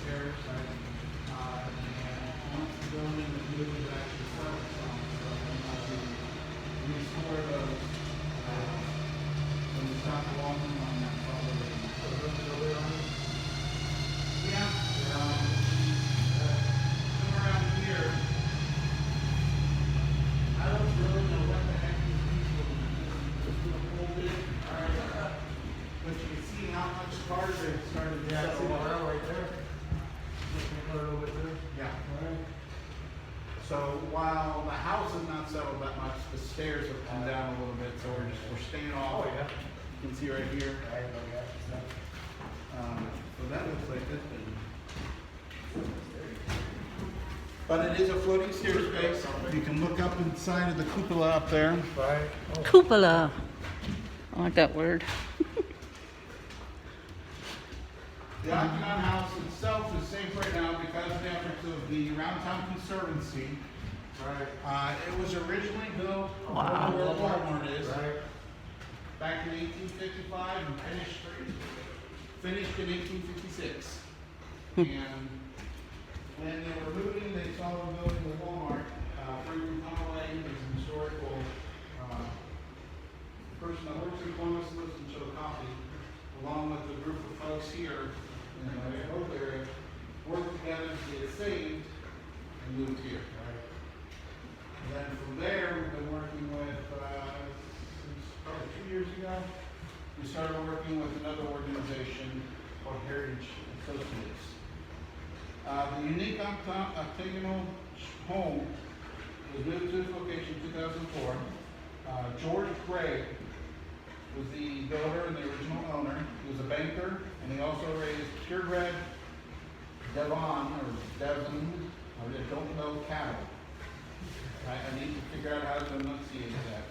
stairs. And once the building was moved, it actually started some. So we had to restore those when we stopped along on that property. So those are over on it? Yeah. Somewhere around here. I don't really know what the heck these people just do a whole bit. But you can see how much cars they started to settle around right there. Yeah. So while the house has not settled that much, the stairs have come down a little bit, so we're staying off. Oh, yeah. You can see right here. So that looks like this thing. But it is a floating stair space. You can look up inside of the cupola up there. Right. Oh. Cupola. I like that word. The Octagon house itself is safe right now because of the efforts of the Round Town Conservancy. Right. It was originally built Wow. where Walmart is, Right. back in 1855 and finished in 1856. And when they were moving, they saw them building the Walmart. Freedom Lane is an historical person that works in Columbus lives in Chillicothe, along with a group of folks here in the Hope area, worked together to get saved and moved here. And then from there, we've been working with, since probably 2 years ago, we started working with another organization called Heritage Associates. The unique octagonal home was moved to this location in 2004. George Gray was the builder and the original owner. He was a banker, and he also raised purebred Devon, or Devon, I don't know, cattle. I need to figure out how to enunciate that.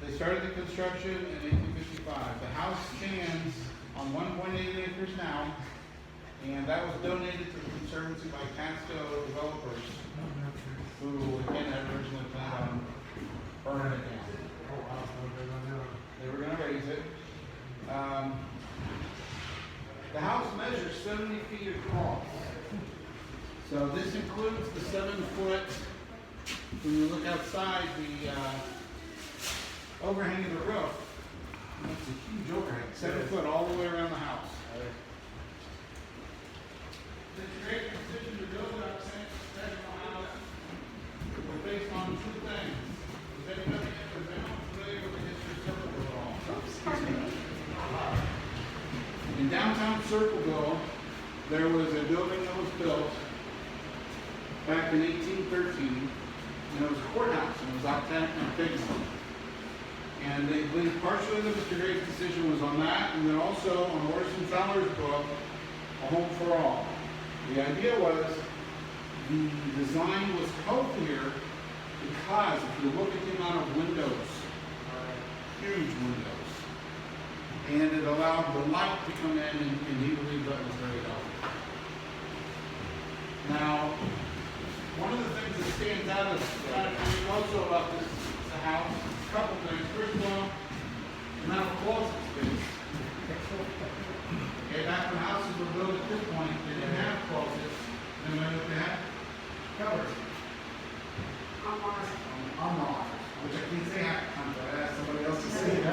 They started the construction in 1855. The house stands on 1.8 acres now, and that was donated to the Conservancy by Casco developers, who again had originally planned on burning it down. Oh, wow. They were going to raise it. The house measures 70 feet across. So this includes the 7-foot, when you look outside, the overhang of the roof. That's a huge overhang, 7 foot all the way around the house. It's a great decision to build that sectional house. We're based on two things. Is anybody familiar with the history of Circleville at all? In downtown Circleville, there was a building that was built back in 1813, and it was a courthouse, and it was Octagon. And they believe partially that Mr. Gray's decision was on that, and then also on Orson Fowler's book, A Home for All. The idea was the design was healthier because if you look at the amount of windows, huge windows, and it allowed the light to come in, and he believed that was very healthy. Now, one of the things that stands out as kind of unique also about this house, a couple things. First of all, the amount of closet space. Okay, back when houses were built at this point, they didn't have closets. And when they had cupboards. Armoires, which I can't say half the time, but I asked somebody else to say it.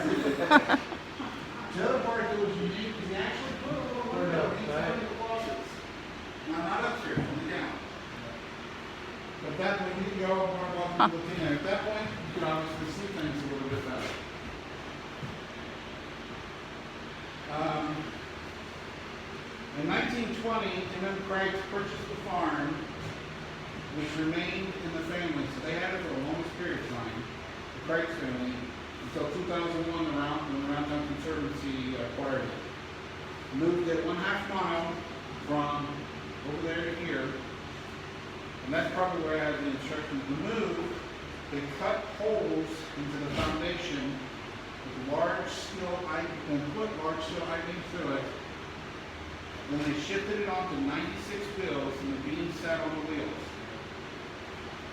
The other part that was unique is they actually put a little window inside the closets. Now, not upstairs, only down. But at that point, you can go more about the looking at. At that point, you could obviously see things a little bit better. In 1920, Tim and Craig purchased the farm, which remained in the family. So they had it for the longest period of time, the Craig's family, until 2001, when the Round Town Conservancy acquired it. Moved it 1/2 mile from over there to here. And that's probably where I had the instructions to move. They cut holes into the foundation with large steel and put large steel I-beams through it. Then they shifted it onto 96 wheels, and the beams sat on the wheels.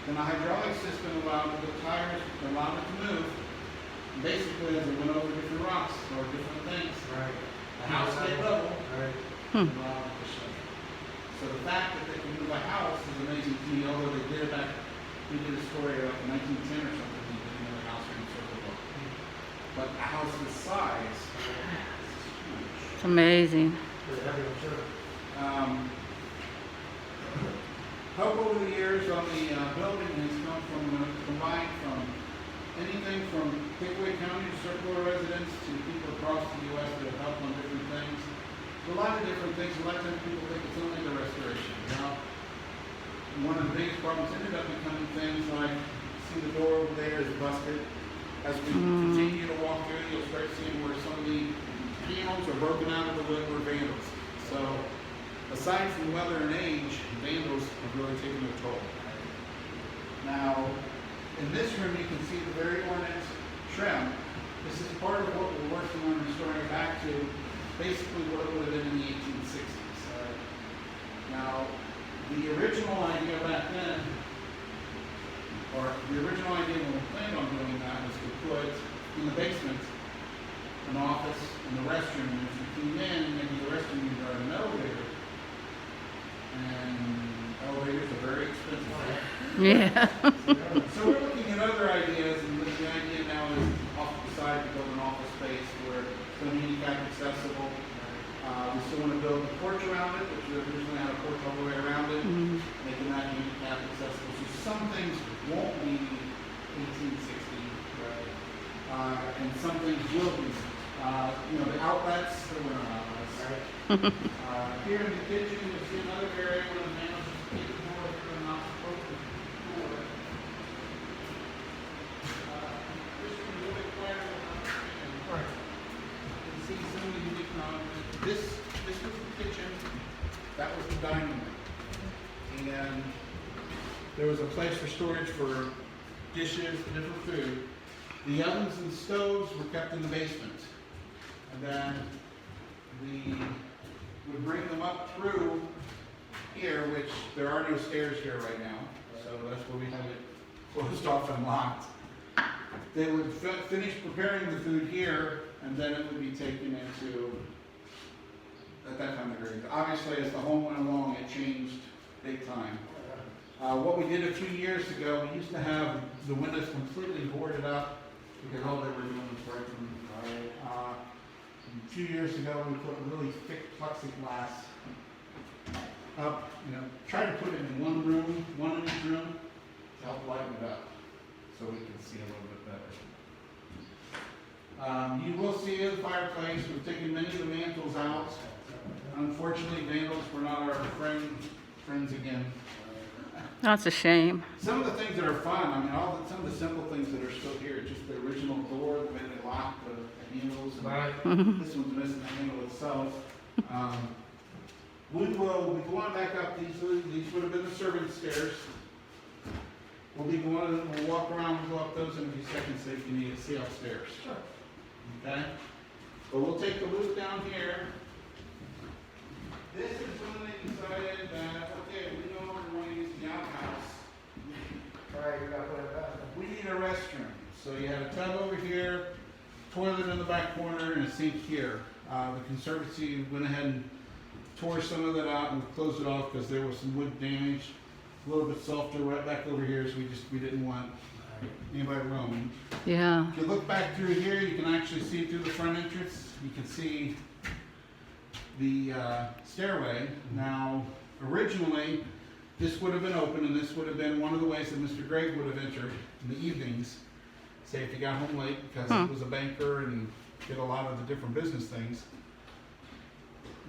Then a hydraulic system allowed the tires, allowed it to move. Basically, as it went over different rocks or different things. Right. The house stayed level. Right. and allow it to show. So the fact that they can move a house is amazing to me, although they did it back, we did a story about 1910 or something, we did another house in Circle Book. But a house this size is huge. It's amazing. Pretty heavy, I'm sure. Help over the years on the building has come from, combined from anything from Pickaway County circular residents to people across the U.S. that have helped on different things. A lot of different things. A lot of times people think it's only the restoration. Now, one of the biggest problems ended up becoming things like, see the door over there is busted. As we continue to walk through, you'll start seeing where some of the panels are broken out of the wood were vandals. So, aside from weather and age, vandals have really taken a toll. Now, in this room, you can see the very ornate trim. This is part of what we're working on restoring back to basically what it would have been in the 1860s. Now, the original idea back then, or the original idea when we planned on doing that was to put in the basement an office and the restroom. And if you came in, maybe the restroom you'd drive an elevator. And elevators are very expensive. Right? Yeah. So we're looking at other ideas, and the idea now is off to the side to build an office space where it's handicap accessible. We still want to build a porch around it, which we originally had a porch all the way around it, making that handicap accessible. So some things won't be 1860, right? And some things will be. The outlets, there were no outlets. Right? Here in the kitchen, you'll see another area where the man was taking more of the not supposed to pour. This one really quite a You can see some of the unique this was the kitchen, that was the dining room. And there was a place for storage for dishes and different food. The ovens and stoves were kept in the basement. And then we would bring them up through here, which there are no stairs here right now. So that's where we have it closed off and locked. They would finish preparing the food here, and then it would be taken into, at that time, the grave. Obviously, as the home went along, it changed big time. What we did a few years ago, we used to have the windows completely boarded up because all they were doing was breaking. A few years ago, we put really thick plexiglass up, try to put it in one room, one in each room, to help lighten it up so we can see a little bit better. You will see the fireplace. We've taken many of the mantles out. Unfortunately, vandals were not our friends again. That's a shame. Some of the things that are fun, some of the simple things that are still here, just the original door, the way they lock the handles. And this one's missing the handle itself. We will go on back up. These would have been the servant stairs. We'll walk around and go up those in a few seconds so you can need to see upstairs. Sure. Okay? But we'll take the loop down here. This is when they decided that, okay, we no longer want to use the outhouse. Right, you gotta put it back. We need a restroom. So you have a tub over here, toilet in the back corner, and a sink here. The Conservancy went ahead and tore some of that out and closed it off because there was some wood damage. A little bit softer right back over here, so we didn't want anybody roaming. Yeah. If you look back through here, you can actually see through the front entrance. You can see the stairway. Now, originally, this would have been open, and this would have been one of the ways that Mr. Gregg would have entered in the evenings. Say if he got home late because he was a banker and did a lot of the different business things.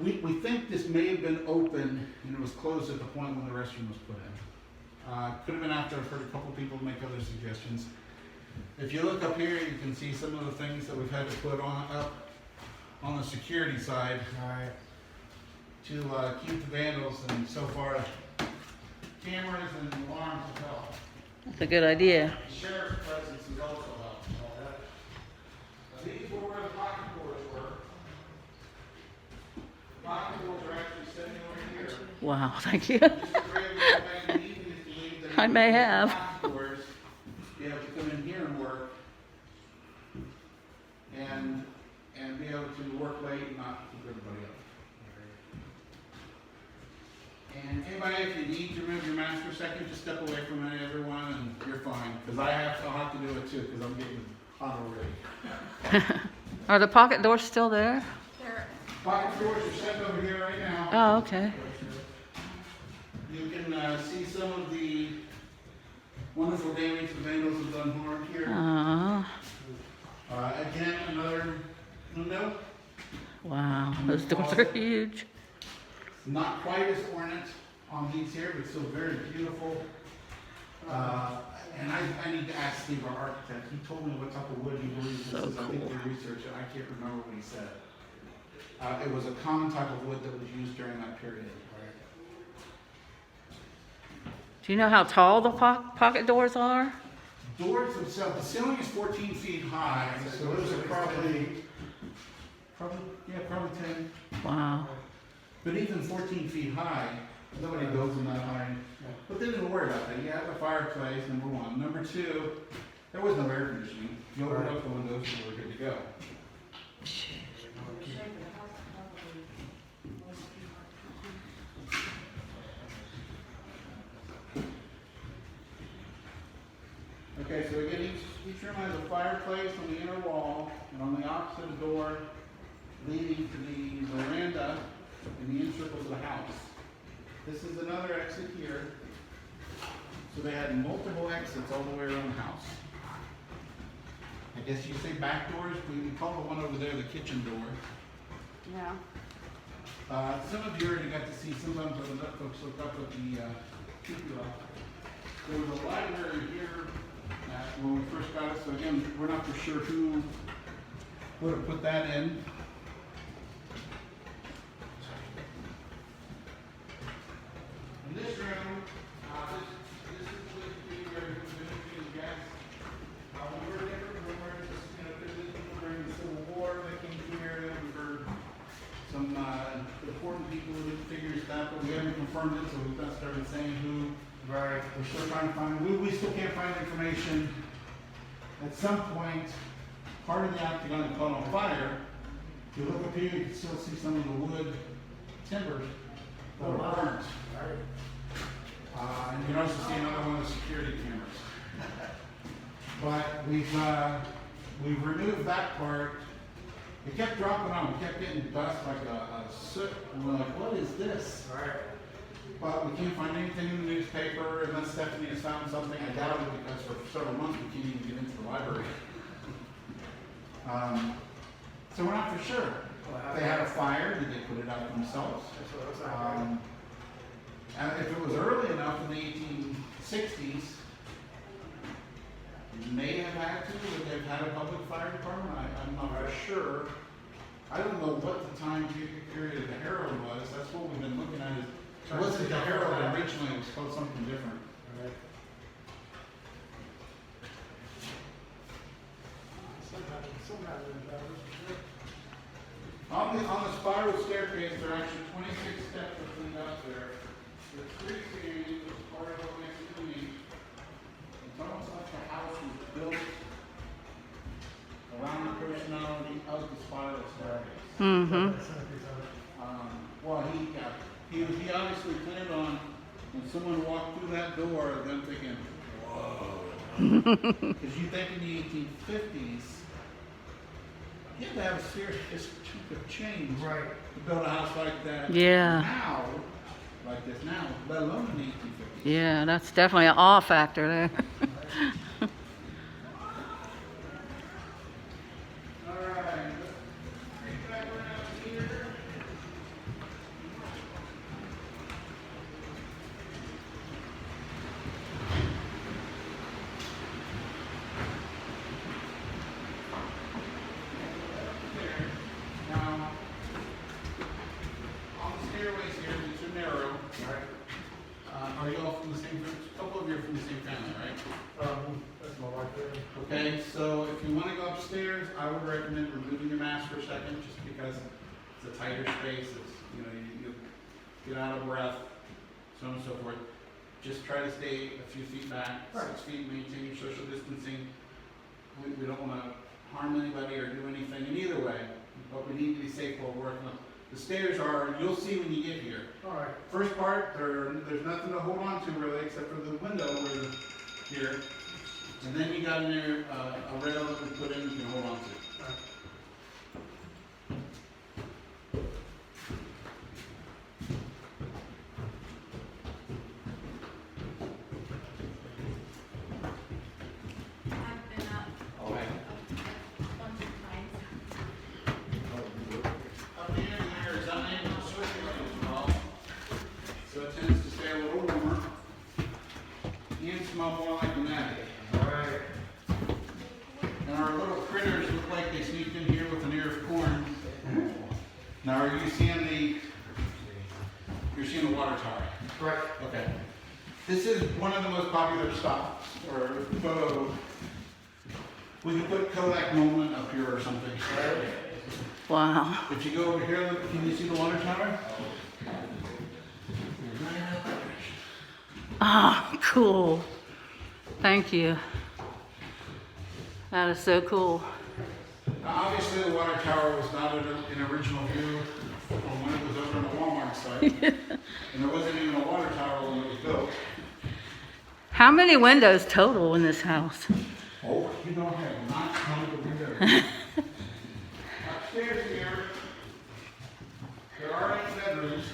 We think this may have been open and it was closed at the point when the restroom was put in. Could have been after. I've heard a couple people make other suggestions. If you look up here, you can see some of the things that we've had to put up on the security side to keep the vandals, and so far cameras and alarms have helped. That's a good idea. The sheriff's presence has also helped. These were where the pocket doors were. The pocket doors are actually sitting over here. Wow, thank you. Mr. Gray would go back in the evenings to leave them I may have. pocket doors. Be able to come in here and work. And be able to work late and not keep everybody up. Anybody, if you need to remove your mask for a second, just step away from everyone and you're fine. Because I'll have to do it too, because I'm getting hot already. Are the pocket doors still there? Pocket doors are set over here right now. Oh, okay. You can see some of the wonderful damage the vandals have done harm here. Again, another window. Wow, those doors are huge. Not quite as ornate on these here, but still very beautiful. And I need to ask Steve, our architect. He told me what type of wood he believes this So is. I think cool. they researched it. I can't remember what he said. It was a common type of wood that was used during that period. Do you know how tall the pocket doors are? Doors themselves, the ceiling is 14 feet high, so those are probably 10. Wow. But even 14 feet high, nobody goes in that high. But they didn't worry about that. You have a fireplace, number one. Number two, there was no air conditioning. You opened up the windows and we were good to go. Okay, so again, each room has a fireplace on the inner wall, and on the opposite door leading to the veranda in the encircles of the house. This is another exit here. So they had multiple exits all the way around the house. I guess you say back doors, we call the one over there the kitchen door. Yeah. Some of you already got to see, sometimes when the folks look up at the cupola. There was a library here when we first got it, so again, we're not for sure who would have put that in. In this room, this is where we been guests. We were different rumors, there's people during the Civil War that came here, we heard some important people who did figure stuff, but we haven't confirmed it, so we've not started saying who. Right. We're still trying to find, we still can't find information. At some point, part of the Octagon caught on fire. If you look up here, you can still see some of the wood timbers that were burnt. And you can also see another one of the security cameras. But we've removed that part. It kept dropping on, we kept getting dust like a soot, and we're like, what is this? Right. But we can't find anything in the newspaper, unless Stephanie has found something. I doubt it, because for several months we can't even get into the library. So we're not for sure. They had a fire, did they put it out themselves? And if it was early enough in the 1860s, may have had to, would they've had a public fire department? I'm not for sure. I don't know what the time period of the Herald was. That's what we've been looking at. It wasn't the Herald originally, it was called something different. On the spiral staircase, there are actually 26 steps that lead up there. There's 3 ceilings, there's part of it next to me. It's almost like the house was built around the personality of the spiral staircase. Mm-hmm. Well, he obviously planned on, when someone walked through that door, them thinking, whoa. Because you think in the 1850s, you had to have a serious chunk of change to build a house like that. Yeah. Now, like this now, let alone in the 1850s. Yeah, that's definitely an awe factor there. All right. Take back around here. Now, on the stairways here, these are narrow. Are you all from the same, a couple of you are from the same family, right? That's my wife there. Okay, so if you want to go upstairs, I would recommend removing your mask for a second, just because it's a tighter space. It's, you get out of breath, so on and so forth. Just try to stay a few feet back, 6 feet, maintain your social distancing. We don't want to harm anybody or do anything in either way, but we need to be safe while we're working. the stairs are, you'll see when you get here. All right. First part, there's nothing to hold on to really, except for the window here. And then you got in there a rail that we put in you can hold on to. All right. I've been up Okay. a bunch of times. Up here, there is unable circulation as well. So it tends to stay a little warmer. And smell more like pneumatic. All right. And our little critters look like they sneaked in here with an ear of corn. Now, are you seeing you're seeing the water tower? Correct. Okay. This is one of the most popular stops, or photo. We can put Kodak moment up here or something. Wow. If you go over here, look, can you see the water tower? Ah, cool. Thank you. That is so cool. Now, obviously, the water tower was not an original view from when it was over on the Walmart site. And there wasn't even a water tower when it was built. How many windows total in this house? Oh, you don't have not counted the windows. Upstairs here, there are 8 bedrooms.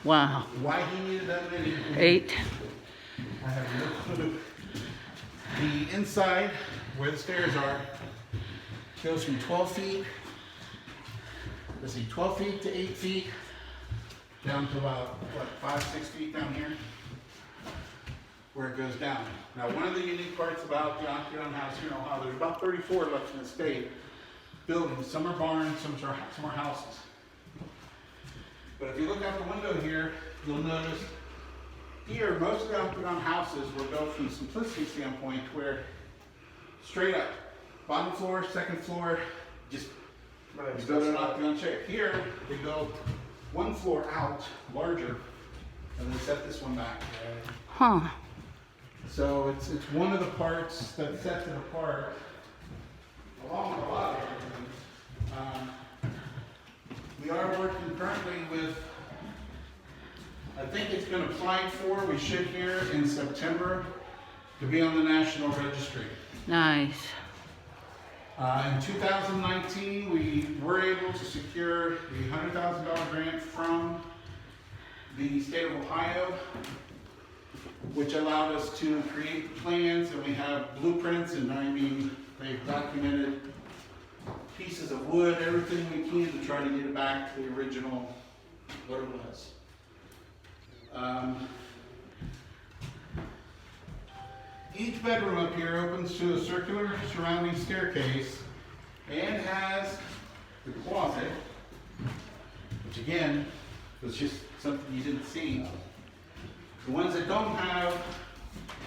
Wow. Why he needed that many? 8. I have no clue. The inside, where the stairs are, goes from 12 feet, let's see, 12 feet to 8 feet, down to about, what, 5, 6 feet down here, where it goes down. Now, one of the unique parts about the Octagon house here in Ohio, there's about 34 left in the state buildings. Some are barns, some are houses. But if you look out the window here, you'll notice here, most of the Octagon houses were built from a simplicity standpoint where straight up, bottom floor, second floor, just you build an Octagon shape. Here, they build one floor out, larger, and then set this one back. Huh. So it's one of the parts that sets it apart, along with a lot of other things. We are working currently with, I think it's been applied for, we should hear in September, to be on the National Registry. Nice. In 2019, we were able to secure the $100,000 grant from the state of Ohio, which allowed us to create plans, and we have blueprints, and I mean, they've documented pieces of wood, everything we can to try to get it back to the original, what it was. Each bedroom up here opens to a circular surrounding staircase and has the closet, which again, was just something you didn't see. The ones that don't have,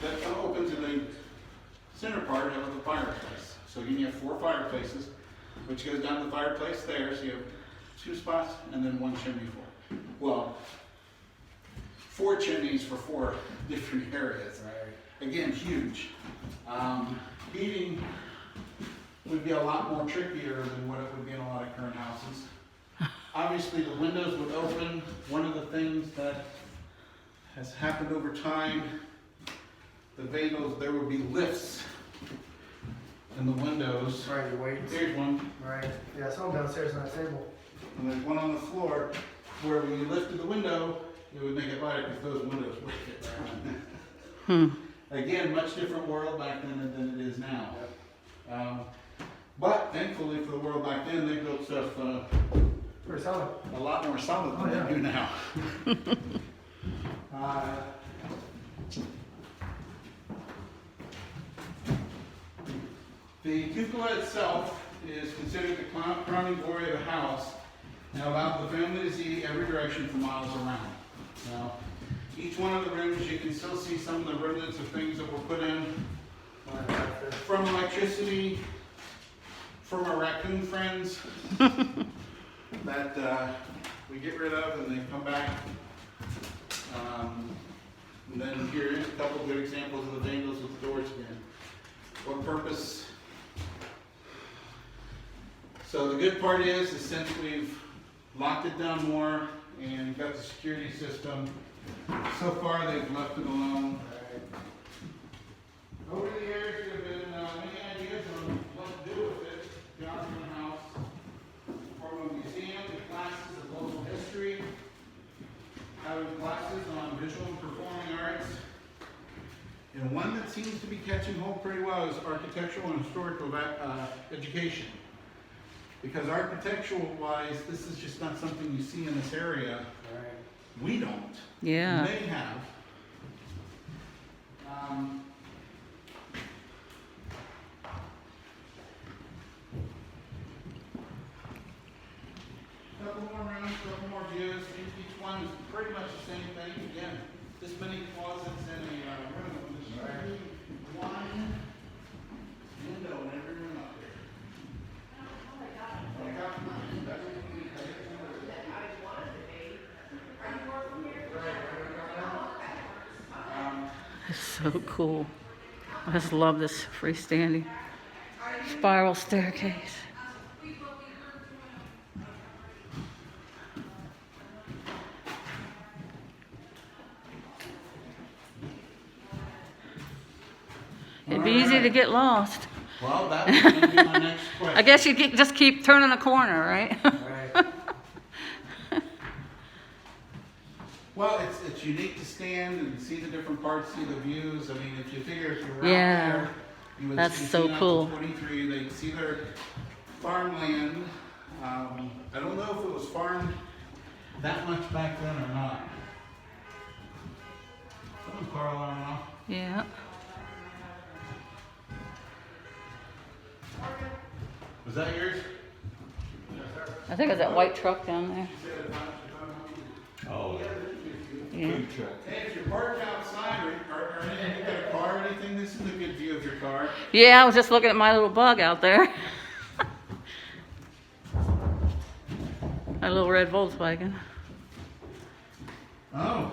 that don't open to the center part have the fireplace. So again, you have 4 fireplaces, which goes down the fireplace there, so you have 2 spots and then 1 chimney for. Well, 4 chimneys for 4 different areas. Again, huge. Heating would be a lot more trickier than what it would be in a lot of current houses. Obviously, the windows would open. One of the things that has happened over time, the Vagos, there would be lifts in the windows. Right, you wait. There's one, Right. Yeah, I saw them downstairs on that table. and there's one on the floor where when you lifted the window, it would make it lighter because those windows would get down. Again, much different world back then than it is now. But thankfully for the world back then, they built stuff Pretty solid. a lot more solid than they do now. The cupola itself is considered the crowning glory of the house and allowed the family to see every direction for miles around. Now, each one of the rooms, you can still see some of the remnants of things that were put in from electricity, from our raccoon friends that we get rid of and they come back. And then here's a couple of good examples of the Vagos with the doors again. What purpose? So the good part is since we've locked it down more, and got the security system. So far, they've left it alone. Over the years, there have been many ideas on what to do with it. Johnson House, from a museum to classes of local history, having classes on visual and performing arts. And one that seems to be catching hold pretty well is architectural and historical education. Because architectural-wise, this is just not something you see in this area. We don't. Yeah. They have. Couple more rooms, couple more views. Each one is pretty much the same thing. Again, this many closets in a room. There's one window in every room up there. It's so cool. I just love this freestanding spiral staircase. It'd be easy to get lost. Well, that was going to be my next question. I guess you just keep turning the corner, right? Right. Well, it's unique to stand and see the different parts, see the views. I mean, if you figure if you're around Yeah. there, you would That's see so out to cool. 23, they'd see their farmland. I don't know if it was farmed that much back then or not. Someone's car alarm off. Yeah. Was that yours? I think it's that white truck down there. Oh, Yeah. hey, if you're parked outside or anything, you got a car or anything, this is a good view of your car. Yeah, I was just looking at my little bug out there. My little red Volkswagen. Oh.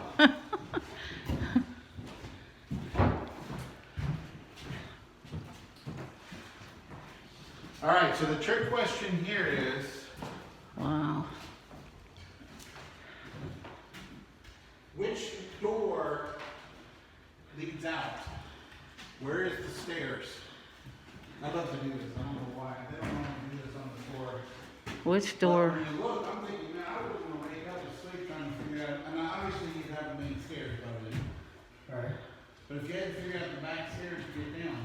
All right, so the trick question here is, Wow. which door leads out? Where is the stairs? I'd love to do this. I don't know why. They don't want to do this on the floor. Which But door? when you look, I'm thinking, man, I wouldn't want to wake up asleep trying to figure out. And obviously, you'd have the main stairs probably. Right. But if you had to figure out the back stairs to get down,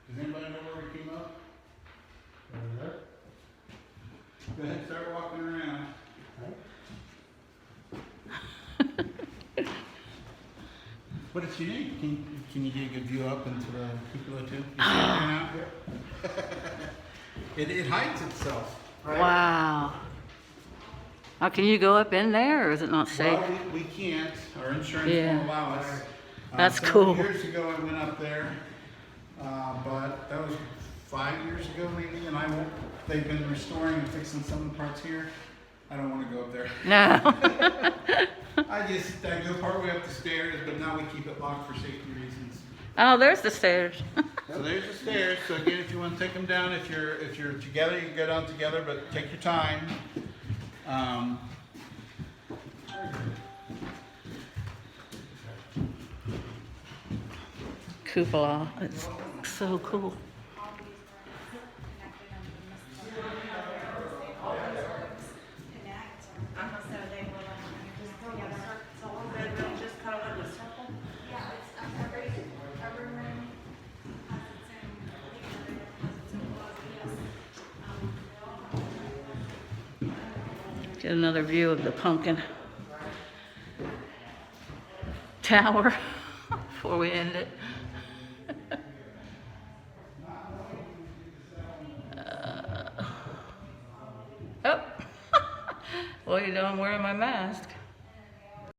does anybody know where we came up? Go ahead, start walking around. But it's unique. Can you get a good view up into the cupola too? You see it, it hides itself. Right. Wow. Now, can you go up in there, or is it not safe? Well, we can't. Our insurance Yeah. won't allow us. That's Several cool. Years ago, I went up there, but that was 5 years ago maybe, and I won't. They've been restoring and fixing some of the parts here. I don't want to go up there. No. I go partway up the stairs, but now we keep it locked for safety reasons. Oh, there's the stairs. So there's the stairs. So again, if you want to take them down, if you're together, you can go down together, but take your time. Cupola. It's so cool. Get another view of the pumpkin tower before we end it. Oh, what are you doing? I'm wearing my mask.